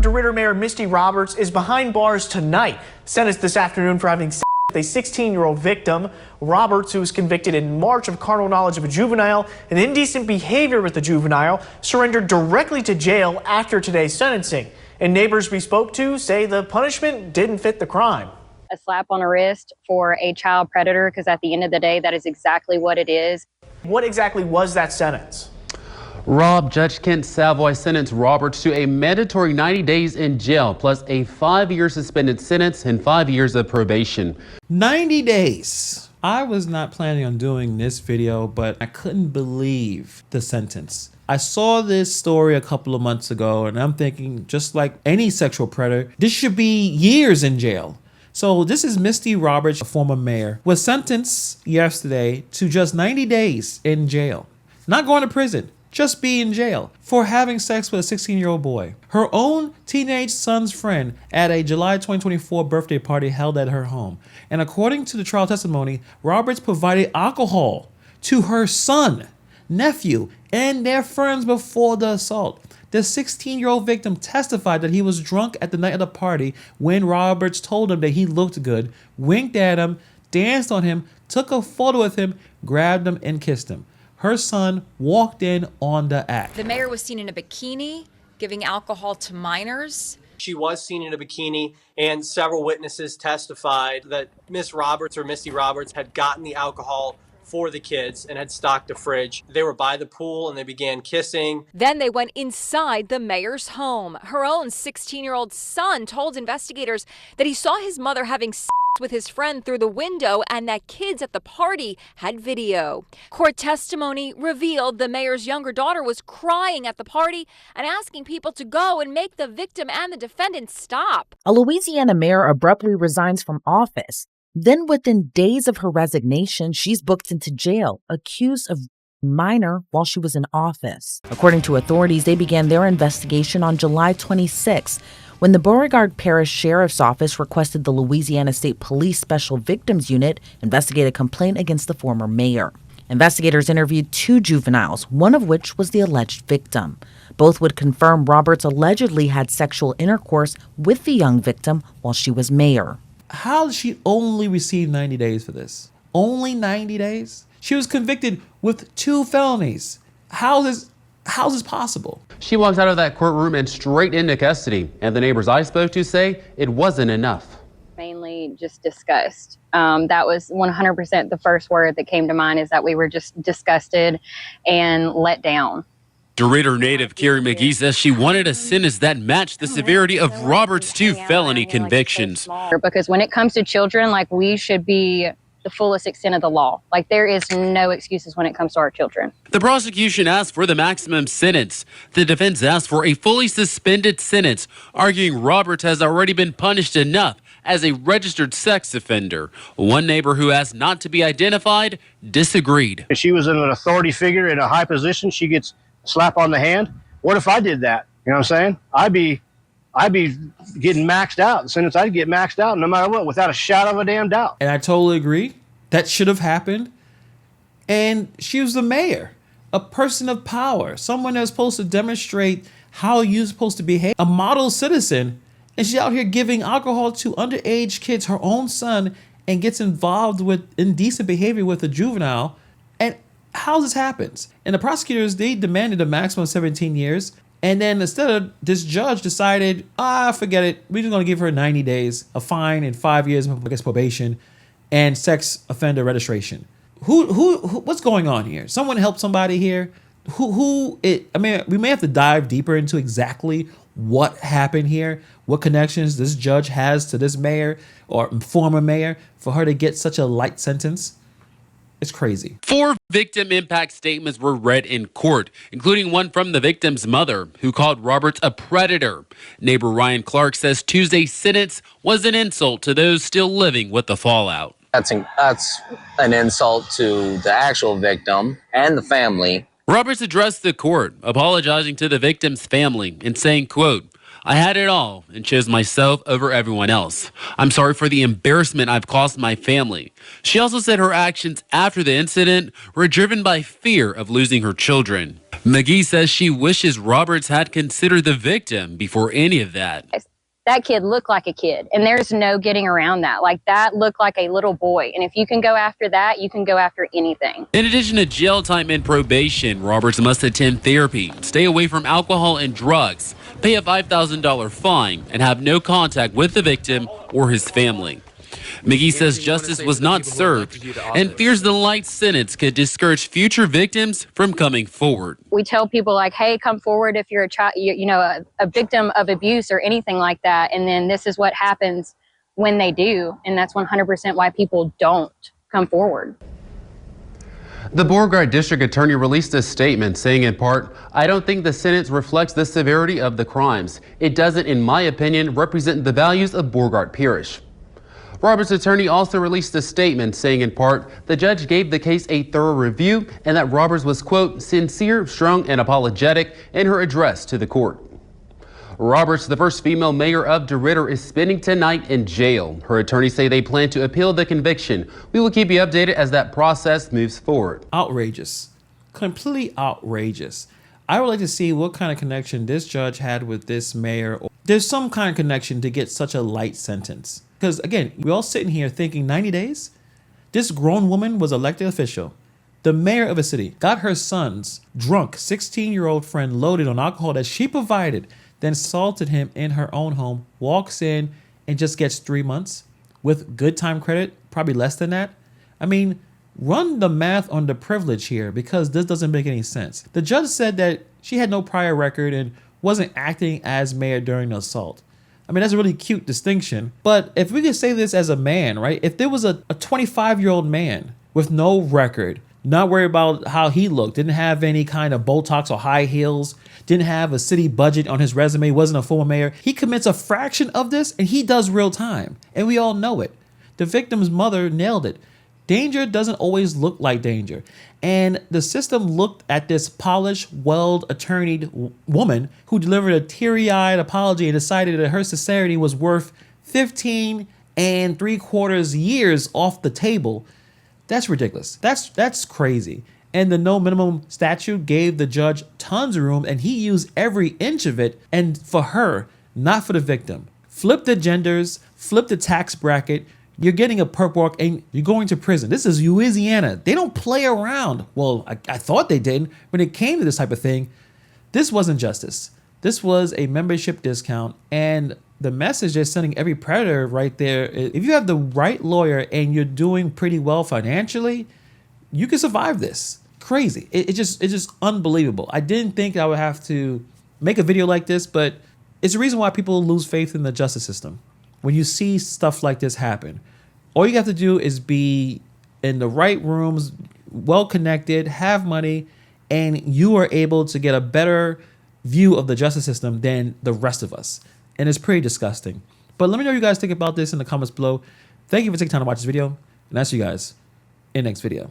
DeRidder Mayor Misty Roberts is behind bars tonight, sentenced this afternoon for having sex with a 16-year-old victim. Roberts, who was convicted in March of carnal knowledge of a juvenile and indecent behavior with the juvenile, surrendered directly to jail after today's sentencing. And neighbors we spoke to say the punishment didn't fit the crime. A slap on the wrist for a child predator, because at the end of the day, that is exactly what it is. What exactly was that sentence? Rob, Judge Kent Savoie sentenced Roberts to a mandatory 90 days in jail, plus a 5-year suspended sentence and 5 years of probation. 90 days. I was not planning on doing this video, but I couldn't believe the sentence. I saw this story a couple of months ago, and I'm thinking, just like any sexual predator, this should be years in jail. So this is Misty Roberts, a former mayor, was sentenced yesterday to just 90 days in jail. Not going to prison, just be in jail for having sex with a 16-year-old boy. Her own teenage son's friend at a July 2024 birthday party held at her home. And according to the trial testimony, Roberts provided alcohol to her son, nephew, and their friends before the assault. The 16-year-old victim testified that he was drunk at the night of the party when Roberts told him that he looked good, winked at him, danced on him, took a photo with him, grabbed him, and kissed him. Her son walked in on the act. The mayor was seen in a bikini giving alcohol to minors. She was seen in a bikini, and several witnesses testified that Miss Roberts or Misty Roberts had gotten the alcohol for the kids and had stocked a fridge. They were by the pool and they began kissing. Then they went inside the mayor's home. Her own 16-year-old son told investigators that he saw his mother having sex with his friend through the window and that kids at the party had video. Court testimony revealed the mayor's younger daughter was crying at the party and asking people to go and make the victim and the defendant stop. A Louisiana mayor abruptly resigns from office. Then within days of her resignation, she's booked into jail, accused of minor while she was in office. According to authorities, they began their investigation on July 26, when the Beauregard Parish Sheriff's Office requested the Louisiana State Police Special Victims Unit investigate a complaint against the former mayor. Investigators interviewed 2 juveniles, one of which was the alleged victim. Both would confirm Roberts allegedly had sexual intercourse with the young victim while she was mayor. How did she only receive 90 days for this? Only 90 days? She was convicted with 2 felonies. How is this possible? She walks out of that courtroom and straight into custody. And the neighbors I spoke to say it wasn't enough. Mainly just disgust. That was 100% the first word that came to mind, is that we were just disgusted and let down. DeRidder native Carrie McGee says she wanted a sentence that matched the severity of Roberts' 2 felony convictions. Because when it comes to children, like, we should be the fullest extent of the law. Like, there is no excuses when it comes to our children. The prosecution asked for the maximum sentence. The defense asked for a fully suspended sentence, arguing Roberts has already been punished enough as a registered sex offender. One neighbor who asked not to be identified disagreed. If she was an authority figure in a high position, she gets a slap on the hand. What if I did that? You know what I'm saying? I'd be getting maxed out. The sentence, I'd get maxed out no matter what, without a shadow of a damn doubt. And I totally agree. That should have happened. And she was the mayor, a person of power, someone that's supposed to demonstrate how you're supposed to behave, a model citizen. And she's out here giving alcohol to underage kids, her own son, and gets involved with indecent behavior with a juvenile. And how this happens? And the prosecutors, they demanded a maximum of 17 years. And then instead of, this judge decided, forget it. We're just going to give her 90 days, a fine, and 5 years, I guess, probation, and sex offender registration. What's going on here? Someone help somebody here. We may have to dive deeper into exactly what happened here, what connections this judge has to this mayor or former mayor for her to get such a light sentence. It's crazy. 4 victim impact statements were read in court, including one from the victim's mother, who called Roberts a predator. Neighbor Ryan Clark says Tuesday's sentence was an insult to those still living with the fallout. That's an insult to the actual victim and the family. Roberts addressed the court, apologizing to the victim's family and saying, quote, "I had it all and chose myself over everyone else. I'm sorry for the embarrassment I've caused my family." She also said her actions after the incident were driven by fear of losing her children. McGee says she wishes Roberts had considered the victim before any of that. That kid looked like a kid, and there's no getting around that. Like, that looked like a little boy. And if you can go after that, you can go after anything. In addition to jail time and probation, Roberts must attend therapy, stay away from alcohol and drugs, pay a $5,000 fine, and have no contact with the victim or his family. McGee says justice was not served and fears the light sentence could discourage future victims from coming forward. We tell people, like, hey, come forward if you're a child, a victim of abuse or anything like that. And then this is what happens when they do. And that's 100% why people don't come forward. The Beauregard District Attorney released a statement saying in part, "I don't think the sentence reflects the severity of the crimes. It doesn't, in my opinion, represent the values of Beauregard Parish." Roberts' attorney also released a statement saying in part, the judge gave the case a thorough review and that Roberts was, quote, sincere, strong, and apologetic in her address to the court. Roberts, the first female mayor of DeRidder, is spending tonight in jail. Her attorneys say they plan to appeal the conviction. We will keep you updated as that process moves forward. Outrageous. Completely outrageous. I would like to see what kind of connection this judge had with this mayor. There's some kind of connection to get such a light sentence. Because again, we're all sitting here thinking 90 days? This grown woman was elected official. The mayor of a city got her son's drunk 16-year-old friend loaded on alcohol that she provided, then assaulted him in her own home, walks in and just gets 3 months with good time credit, probably less than that. I mean, run the math on the privilege here because this doesn't make any sense. The judge said that she had no prior record and wasn't acting as mayor during the assault. I mean, that's a really cute distinction. But if we could say this as a man, right? If there was a 25-year-old man with no record, not worried about how he looked, didn't have any kind of Botox or high heels, didn't have a city budget on his resume, wasn't a former mayor, he commits a fraction of this and he does real time. And we all know it. The victim's mother nailed it. Danger doesn't always look like danger. And the system looked at this polished, well-attorneyed woman who delivered a teary-eyed apology and decided that her sincerity was worth 15 3/4 years off the table. That's ridiculous. That's crazy. And the no minimum statute gave the judge tons of room and he used every inch of it, and for her, not for the victim. Flip the genders, flip the tax bracket. You're getting a perp walk and you're going to prison. This is Louisiana. They don't play around. Well, I thought they didn't. When it came to this type of thing, this wasn't justice. This was a membership discount. And the message they're sending every predator right there, if you have the right lawyer and you're doing pretty well financially, you can survive this. Crazy. It's just unbelievable. I didn't think I would have to make a video like this, but it's the reason why people lose faith in the justice system. When you see stuff like this happen, all you have to do is be in the right rooms, well connected, have money, and you are able to get a better view of the justice system than the rest of us. And it's pretty disgusting. But let me know what you guys think about this in the comments below. Thank you for taking time to watch this video, and I'll see you guys in the next video.